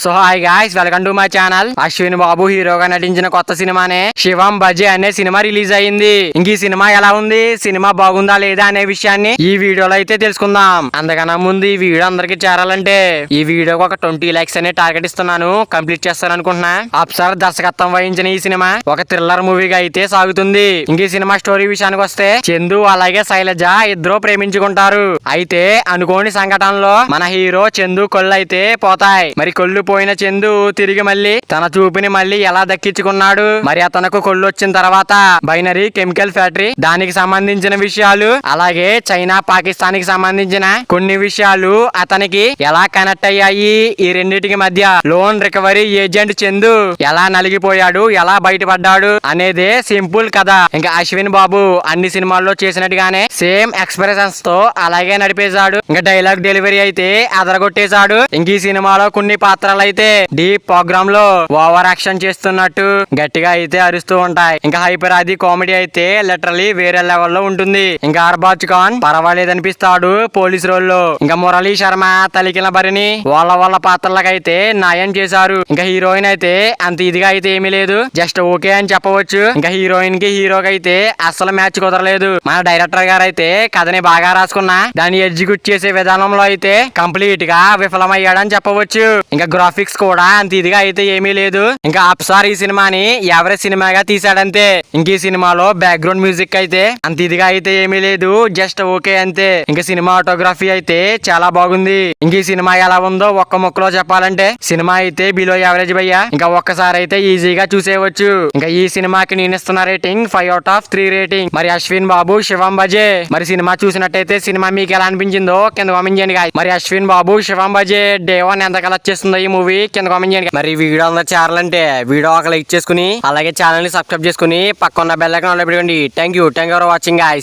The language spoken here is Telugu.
So hi guys, welcome to my channel. Ashwin Babu హీరోగా నటించిన కొత్త సినిమానే శివం బజే అనే సినిమా రిలీజ్ అయింది. ఇంక ఈ సినిమా ఎలా ఉంది, సినిమా బాగుందా లేదా అనే విషయాన్ని ఈ వీడియోలో అయితే తెలుసుకుందాం. అందుకన్నా ముందు ఈ వీడియో అందరికి చేరాలంటే ఈ వీడియోకి ఒక 20 లైక్స్ అనే టార్గెట్ ఇస్తున్నాను. కంప్లీట్ చేస్తాను అనుకుంటున్నా. అప్సర్ దర్శకత్వం వహించిన ఈ సినిమా ఒక థ్రిల్లర్ మూవీగా అయితే సాగుతుంది. ఇంక ఈ సినిమా స్టోరీ విషయానికి వస్తే చందు అలాగే శైలజ ఇద్దరు ప్రేమించుకుంటారు. అయితే అనుకోని సంఘటనలో మన హీరో చందు కళ్ళు అయితే పోతాయి. మరి కళ్ళు పోయిన చందు తిరిగి మళ్ళీ తన చూపుని మళ్ళీ ఎలా దక్కించుకున్నాడు, మరి అతనికి కొళ్ళు వచ్చిన తర్వాత బైనరీ కెమికల్ ఫ్యాక్టరీ దానికి సంబంధించిన విషయాలు, అలాగే చైనా పాకిస్తాన్ కి సంబంధించిన కొన్ని విషయాలు అతనికి ఎలా కనెక్ట్ అయ్యాయి, ఈ రెండింటికి మధ్య లోన్ రికవరీ ఏజెంట్ చందు ఎలా నలిగిపోయాడు, ఎలా బయటపడ్డాడు అనేదే సింపుల్ కథ. ఇంకా అశ్విన్ బాబు అన్ని సినిమాల్లో చేసినట్టుగానే సేమ్ ఎక్స్ప్రెషన్స్ తో అలాగే నడిపేశాడు. ఇంకా డైలాగ్ డెలివరీ అయితే అదరగొట్టేశాడు. ఇంక ఈ సినిమాలో కొన్ని పాత్రలు అయితే డీప్ ప్రోగ్రామ్ లో ఓవర్ యాక్షన్ చేస్తున్నట్టు గట్టిగా అయితే అరుస్తూ ఉంటాయి. ఇంకా హైపర్ ఆది కామెడీ అయితే లిటరలీ వేరే లెవెల్లో ఉంటుంది. ఇంకా అర్బాజ్ ఖాన్ పర్వాలేదనిపిస్తాడు పోలీస్ రోల్ లో. ఇంకా మురళీ శర్మ తలికిన బరిని వాళ్ళ పాత్రలకైతే న్యాయం చేశారు. ఇంకా హీరోయిన్ అయితే అంత ఇదిగా అయితే ఏమీ లేదు, జస్ట్ ఓకే అని చెప్పవచ్చు. ఇంకా హీరోయిన్ కి హీరోకి అయితే అస్సలు మ్యాచ్ కుదరలేదు. మన డైరెక్టర్ గారు అయితే కథని బాగా రాసుకున్నా దాన్ని ఎగ్జిక్యూట్ చేసే విధానంలో అయితే కంప్లీట్ గా విఫలమయ్యాడని చెప్పవచ్చు. ఇంకా గ్రాఫిక్స్ కూడా అంత ఇదిగా అయితే ఏమీ లేదు. ఇంకా అప్సార్ ఈ సినిమాని యావరేజ్ సినిమాగా తీసాడంతే. ఇంక ఈ సినిమాలో బ్యాక్గ్రౌండ్ మ్యూజిక్ అయితే అంత ఇదిగా అయితే ఏమీ లేదు, జస్ట్ ఓకే అంతే. ఇంకా సినిమాటోగ్రఫీ అయితే చాలా బాగుంది. ఇంక ఈ సినిమా ఎలా ఉందో ఒక్క ముక్కలో చెప్పాలంటే సినిమా అయితే బిలో యావరేజ్ భయ్యా. ఇంకా ఒక్కసారి అయితే ఈజీగా చూసేయవచ్చు. ఇంకా ఈ సినిమాకి నేను ఇస్తున్న రేటింగ్ 5/3 రేటింగ్. మరి అశ్విన్ బాబు శివం బజే మరి సినిమా చూసినట్టయితే సినిమా మీకు ఎలా అనిపించిందో కింద కామెంట్ చేయండి guys. మరి అశ్విన్ బాబు శివం బజే డే 1 ఎంత కలెక్ట్ చేస్తుందో ఈ మూవీ కింద కామెంట్ చేయండి. మరి వీడియో అందరూ చేరాలంటే వీడియో ఒక లైక్ చేసుకుని అలాగే ఛానల్ ని సబ్స్క్రైబ్ చేసుకుని పక్కన బెల్ ఐకాన్ ఆన్ లో పెట్టుకోండి. Thank you for watching guys.